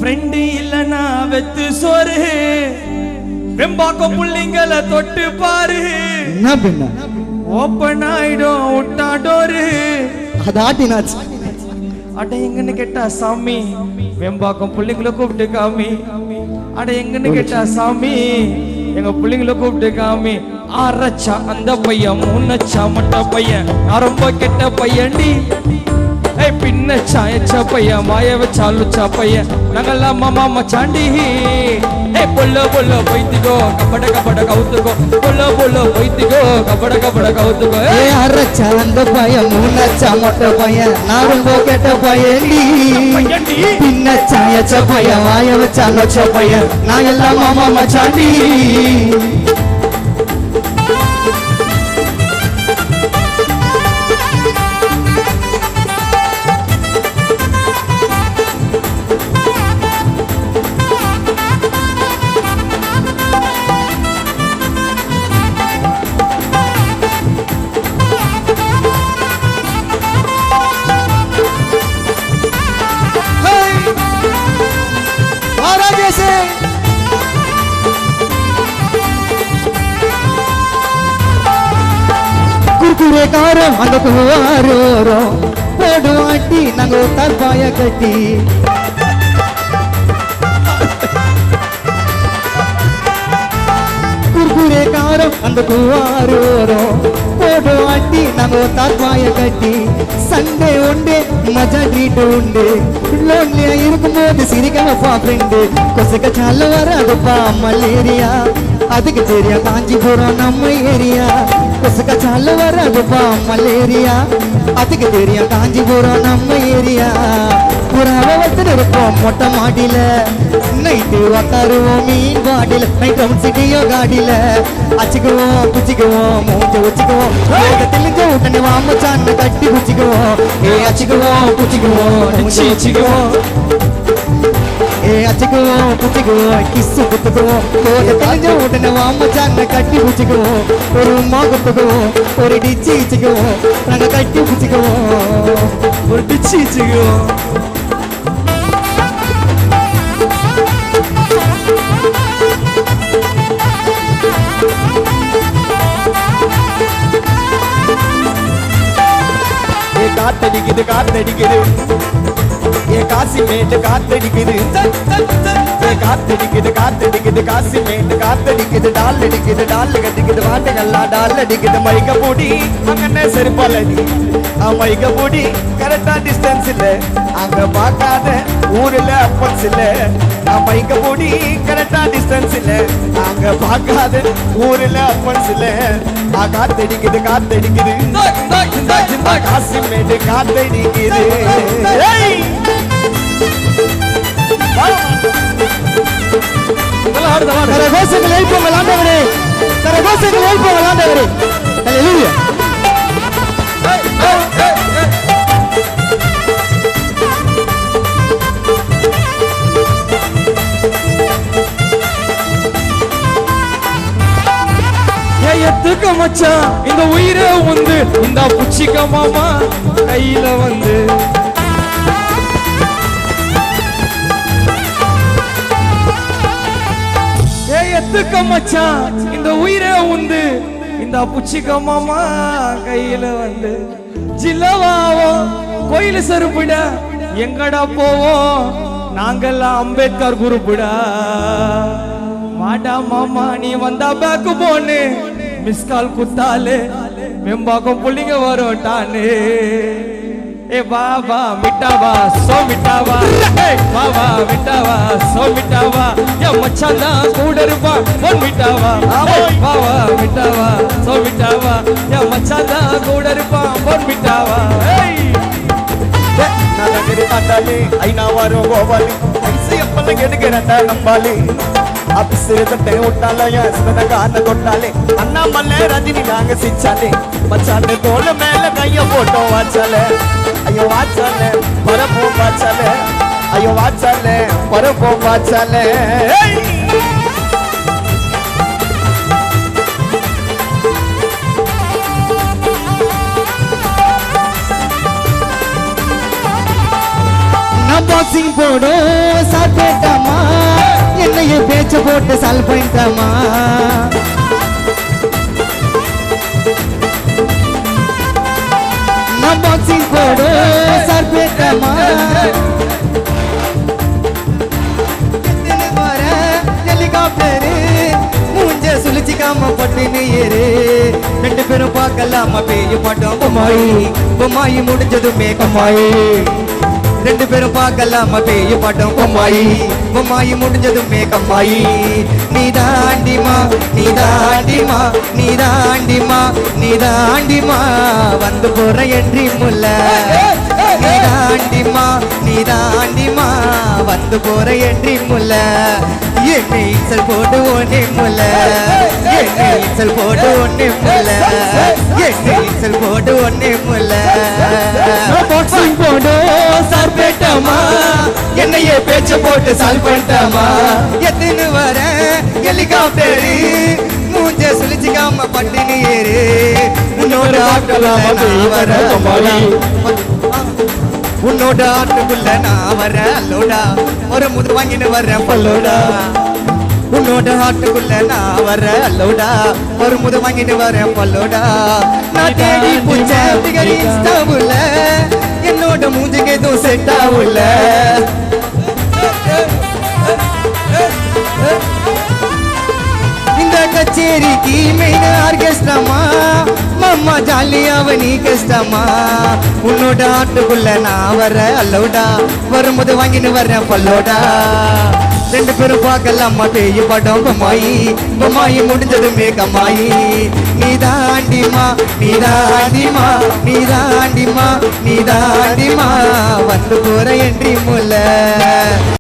friend இல்லனா வெத்து சோறு வெம்பாக்கம் புள்ளிங்கள தொட்டு பாரு என்ன பின்ன ஓப்பன் ஆயிடும் விட்டா டோரு அதாட்டினாச்சு அட எங்கன்னு கேட்டா சாமி வெம்பாக்கம் புள்ளிங்களை கூப்பிட்டு காமி அட எங்கன்னு கேட்டா சாமி எங்க புள்ளிங்களை கூப்பிட்டு காமி ஆரச்சா அந்த பையன் மூணச்சா மட்ட பையன் ரொம்ப கெட்ட பையன்டி பின்ன சாயச்ச பையன் மாய வச்சாலுச்சா பையன் நாங்கெல்லாம் மாமா மச்சாண்டி பொல்ல பொல்ல போய்த்திக்கோ கபட கபட கவுத்துக்கோ பொல்ல பொல்ல போய்த்திக்கோ கபட கபட கவுத்துக்கோ அரச்சா அந்த பையன் மூணச்சா மொட்டை பையன் நான் ரொம்ப கெட்ட பையன்டி பின்ன சாயச்ச பையன் மாய வச்சாலுச்சா பையன் நாங்கெல்லாம் மாமா மச்சாண்டி குறுக்குறே காரம் அந்த குவாரோரம் போடு ஆட்டி நாங்க தற்பாய கட்டி குறுக்குறே காரம் அந்த குவாரோரம் போடு ஆட்டி நாங்க தற்பாய கட்டி சண்டே உண்டு மஜா ட்ரீட் உண்டு லோன்லியா இருக்கும்போது சிரிக்கவப்பா ஃப்ரெண்டு கொசுக்க சால வராதுப்பா மலேரியா அதுக்கு தெரியும் காஞ்சிபுரம் நம்ம ஏரியா கொசுக்க சால வராதுப்பா மலேரியா அதுக்கு தெரியும் காஞ்சிபுரம் நம்ம ஏரியா புறாவை வளர்த்துட்டு இருப்போம் மொட்டை மாடியில நைட்டு உக்காருவோம் மீன் பாடியில நைட் ரவுண்ட் சிட்டியோ காடியில அச்சுக்குவோம் குச்சிக்குவோம் மூஞ்ச வச்சுக்குவோம் தெளிஞ்ச உடனே வாமச்சான்னு கட்டி குச்சிக்குவோம் அச்சுக்குவோம் குச்சிக்குவோம் மூஞ்சி வச்சுக்குவோம் அச்சுக்குவோம் குச்சிக்குவோம் கிஸ்ஸு குத்துக்குவோம் தெளிஞ்ச உடனே வாமச்சான்னு கட்டி குச்சிக்குவோம் ஒரு உமா குத்துக்குவோம் ஒரு டிச்சி வச்சுக்குவோம் நாங்க கட்டி குச்சிக்குவோம் ஒரு டிச்சி வச்சுக்குவோம் காத்தடிக்குது காத்தடிக்குது காசி மேட்டு காத்தடிக்குது காத்தடிக்குது காத்தடிக்குது காசி மேட்டு காத்தடிக்குது டால் அடிக்குது டால் கட்டிக்குது வாட்டுகள்லாம் டால் அடிக்குது மைக்க பூடி அங்கன்னே செருப்பாலடி மைக்க பூடி கரெக்டா டிஸ்டன்ஸ் இல்ல அங்க பார்க்காத ஊர்ல அப்பன்ஸ் இல்ல மைக்க பூடி கரெக்டா டிஸ்டன்ஸ் இல்ல அங்க பார்க்காத ஊர்ல அப்பன்ஸ் இல்ல காத்தடிக்குது காத்தடிக்குது காசி மேட்டு காத்தடிக்குது கரகோஷங்கள் எழுப்போங்கள் ஆண்டவரே கரகோஷங்கள் எழுப்போங்கள் ஆண்டவரே ஹல்லேலூயா எத்துக்க மச்சான் இந்த உயிரை வந்து இந்த புச்சிக்க மாமா கையில வந்து எத்துக்க மச்சான் இந்த உயிரை வந்து இந்த புச்சிக்க மாமா கையில வந்து ஜில்லவாவோம் கோயில செருப்புட எங்கடா போவோம் நாங்கெல்லாம் அம்பேத்கர் குரூப்புடா மாடா மாமா நீ வந்தா பேக்கு போன்னு மிஸ் கால் குத்தாலே வெம்பாக்கம் புள்ளிங்க வரோட்டானே बाबा मिटावा सो मिटावा बाबा मिटावा सो मिटावा या मच्छाना कूडरवा वन मिटावा बाबा मिटावा सो मिटावा या मच्छाना कूडरवा वन मिटावा ना नगरी आटाले ऐना वारो गोवाली ऐसे अपन गेडगेरटा नंबाली अब सिर तटे उठाला या इसमें गाना गोटाले अन्ना मल्ले रजनी नांग सिंचाले मचाने तोल मेले कहीं फोटो वाचले अयो वाचले परपो वाचले अयो वाचले परपो वाचले பாக்ஸிங் போடும் சாப்பிட்டாமா என்னைய பேச்ச போட்டு சால் பண்ணிட்டாமா நான் பாக்ஸிங் போடும் சாப்பிட்டாமா ஹெலிகாப்டரு மூஞ்ச சுழிச்சிக்காம பட்டுன்னு ஏறு ரெண்டு பேரும் பார்க்கலாமா பேய பாட்டோம் பொம்மாயி பொம்மாயி முடிஞ்சதுமே கம்மாயி ரெண்டு பேரும் பார்க்கலாமா பேய பாட்டோம் பொம்மாயி பொம்மாயி முடிஞ்சதுமே கம்மாயி நீதாண்டிமா நீதாண்டிமா நீதாண்டிமா நீதாண்டிமா வந்து போற என்றி முல்ல நீதாண்டிமா நீதாண்டிமா வந்து போற என்றி முல்ல என்னை இன்சல் போட்டு ஒன்னே முல்ல என்னை இன்சல் போட்டு ஒன்னே முல்ல என்னை இன்சல் போட்டு ஒன்னே முல்ல பாக்ஸிங் போடு சாப்பிட்டாமா என்னையே பேச்ச போட்டு சால் பண்ணிட்டாமா எத்தனை வர ஹெலிகாப்டரு மூஞ்ச சுழிச்சிக்காம பட்டினி ஏறு உன்னோட உன்னோட ஆட்டுக்குள்ள நான் வரேன் அல்லோடா ஒரு முது வாங்கின்னு வர்றேன் பல்லோடா உன்னோட ஆட்டுக்குள்ள நான் வர்றேன் அல்லோடா ஒரு முது வாங்கிட்டு வரேன் பல்லோடா நான் தேடி பூச்ச இன்ஸ்டாவுல என்னோட மூஞ்சிக்கு எதுவும் செட் ஆகுல இந்த கச்சேரிக்கு மெயின் ஆர்கெஸ்ட்ராமா மாமா ஜாலியாவ நீ கஷ்டமா உன்னோட ஆட்டுக்குள்ள நான் வர்றேன் அல்லோடா வரும்போது வாங்கின்னு வர்றேன் பல்லோடா ரெண்டு பேரும் பார்க்கலாமா பேய் படம் பொம்மாயி பொம்மாயி முடிஞ்சதுமே கம்மாயி நீதாண்டிமா நீதாண்டிமா நீதாண்டிமா நீதாண்டிமா வந்து போற என்றி முல்ல